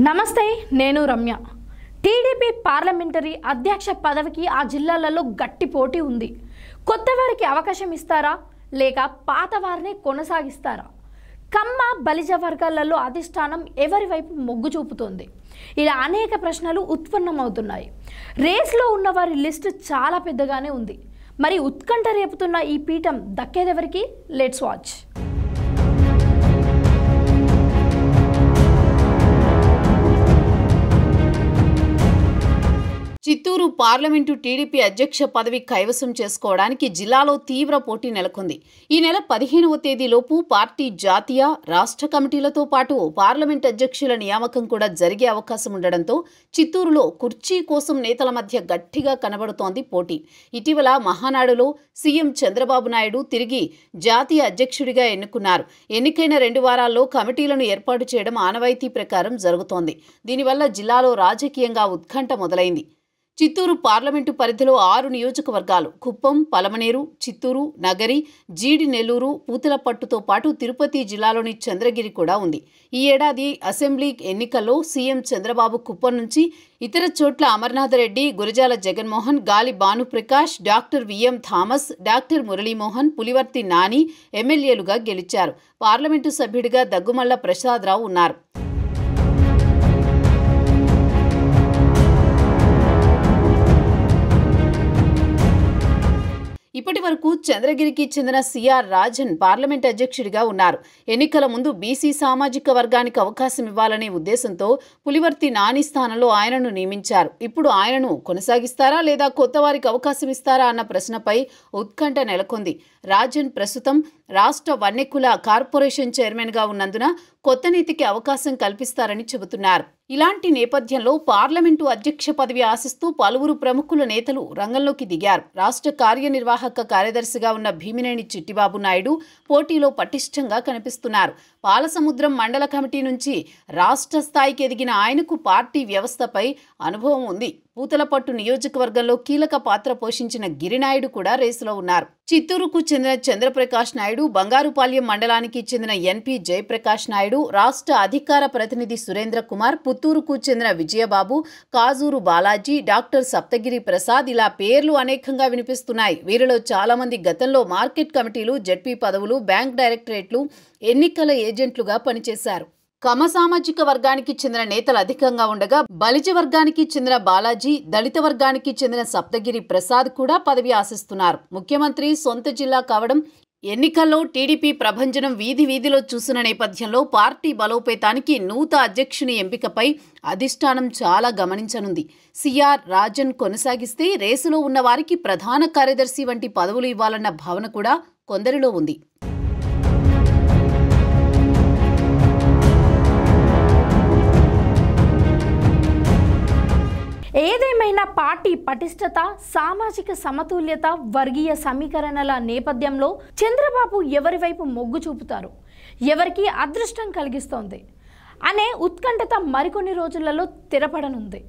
నమస్తే, నేను Ramya. TDP parliamentary అధ్యక్ష పదవికి ఆ జిల్లాలలో గట్టి పోటీ ఉంది. కొత్త వారికి అవకాశం ఇస్తారా లేక పాత వారిని కొనసాగిస్తారా? కమ్మ బలిజ వర్గాలలో అధిష్టానం ఎవరి వైపు మొగ్గు చూపుతోంది? ఇలా అనేక ప్రశ్నలు ఉత్పన్నమవుతున్నాయి. రేస్లో ఉన్న వారి లిస్టు చాలా పెద్దగానే ఉంది. మరి ఉత్కంఠ రేపుతున్న ఈ పీఠం దక్కేదెవరికి? Let's watch. Chittoor parliament TDP అధ్యక్ష పదవి కైవసం చేసుకోవడానికి జిల్లాలో తీవ్ర పోటీ నెలకొంది. ఈ నెల 15వ తేదీలోపు పార్టీ జాతీయ, రాష్ట్ర కమిటీలతో పాటు పార్లమెంట్ అధ్యక్షుల నియామకం కూడా జరిగే అవకాశం ఉండడంతో చిత్తూరులో కుర్చీ కోసం నేతల మధ్య గట్టిగా కనబడుతోంది పోటీ. ఇటీవల మహానాడులో సీఎం చంద్రబాబు నాయుడు తిరిగి జాతీయ అధ్యక్షుడిగా ఎన్నుకున్నారు. ఎన్నికైన 2 వారాల్లో కమిటీలను ఏర్పాటు చేయడం ఆనవాయితీ ప్రకారం జరుగుతోంది. దీనివల్ల జిల్లాలో రాజకీయంగా ఉత్కంఠ మొదలైంది. చిత్తూరు పార్లమెంటు పరిధిలో 6 నియోజకవర్గాలు కుప్పం, పలమనేరు, చిత్తూరు, నగరి, జీడి నెల్లూరు, పూతలపట్టుతో పాటు తిరుపతి జిల్లాలోని చంద్రగిరి కూడా ఉంది. ఈ ఏడాది అసెంబ్లీ ఎన్నికల్లో సీఎం చంద్రబాబు కుప్పం నుంచి, ఇతర చోట్ల Amarnath Reddy, Gurajala Jaganmohan, Gali Bhanuprakash, doctor VM Thomas, doctor Muralimohan, Pulivarthi Nani ఎమ్మెల్యేలుగా గెలిచారు. పార్లమెంటు సభ్యుడిగా దగ్గుమల్ల ప్రసాదరావు ఉన్నారు. ఇప్పటి వరకు చంద్రగిరికి చెందిన సిఆర్ రాజన్ పార్లమెంట్ అధ్యక్షుడిగా ఉన్నారు. ఎన్నికల ముందు బీసీ సామాజిక వర్గానికి అవకాశం ఇవ్వాలనే ఉద్దేశంతో పులివర్తి నాని స్థానంలో ఆయనను నియమించారు. ఇప్పుడు ఆయనను కొనసాగిస్తారా లేదా కొత్త వారికి అవకాశం ఇస్తారా అన్న ప్రశ్నపై ఉత్కంఠ నెలకొంది. రాజన్ ప్రస్తుతం రాష్ట్ర వన్యకుల కార్పొరేషన్ చైర్మన్గా ఉన్నందున కొత్త నీతికి అవకాశం కల్పిస్తారని చెబుతున్నారు. ఇలాంటి నేపథ్యంలో పార్లమెంటు అధ్యక్ష పదవి ఆశిస్తూ పలువురు ప్రముఖుల నేతలు రంగంలోకి దిగారు. రాష్ట్ర కార్యనిర్వాహక కార్యదర్శిగా ఉన్న భీమినేని చిట్టిబాబు నాయుడు పోటీలో పటిష్టంగా కనిపిస్తున్నారు. పాలసముద్రం మండల కమిటీ నుంచి రాష్ట్ర స్థాయికి ఎదిగిన ఆయనకు పార్టీ వ్యవస్థపై అనుభవం ఉంది. పూతలపట్టు నియోజకవర్గంలో కీలక పాత్ర పోషించిన గిరినాయుడు కూడా రేసులో ఉన్నారు. చిత్తూరుకు చెందిన చంద్రప్రకాష్ నాయుడు, బంగారుపాల్యం మండలానికి చెందిన ఎన్పి జయప్రకాష్ నాయుడు, రాష్ట్ర అధికార ప్రతినిధి సురేంద్ర కుమార్, పుత్తూరుకు చెందిన విజయబాబు, కాజూరు బాలాజీ, డాక్టర్ సప్తగిరి ప్రసాద్ ఇలా పేర్లు అనేకంగా వినిపిస్తున్నాయి. వీరిలో చాలా మంది గతంలో మార్కెట్ కమిటీలు, జడ్పీ పదవులు, బ్యాంక్ డైరెక్టరేట్లు, ఎన్నికల ఏజెంట్లుగా పనిచేశారు. కమ సామాజిక వర్గానికి చెందిన నేతలు అధికంగా ఉండగా బలిజ వర్గానికి చెందిన బాలాజీ, దళిత వర్గానికి చెందిన సప్తగిరి ప్రసాద్ కూడా పదవి ఆశిస్తున్నారు. ముఖ్యమంత్రి సొంత జిల్లా కావడం, ఎన్నికల్లో టీడీపీ ప్రభంజనం వీధి వీధిలో చూసిన నేపథ్యంలో పార్టీ బలోపేతానికి నూతన అధ్యక్షుని ఎంపికపై అధిష్టానం చాలా గమనించనుంది. సిఆర్ రాజన్ కొనసాగిస్తే రేసులో ఉన్న వారికి ప్రధాన కార్యదర్శి వంటి పదవులు ఇవ్వాలన్న భావన కూడా కొందరిలో ఉంది. ఏదేమైనా పార్టీ పటిష్టత, సామాజిక సమతుల్యత, వర్గీయ సమీకరణల నేపథ్యంలో చంద్రబాబు ఎవరి వైపు మొగ్గు చూపుతారు, ఎవరికి అదృష్టం కలిగిస్తోంది అనే ఉత్కంఠత మరికొన్ని రోజులలో తెరపడనుంది.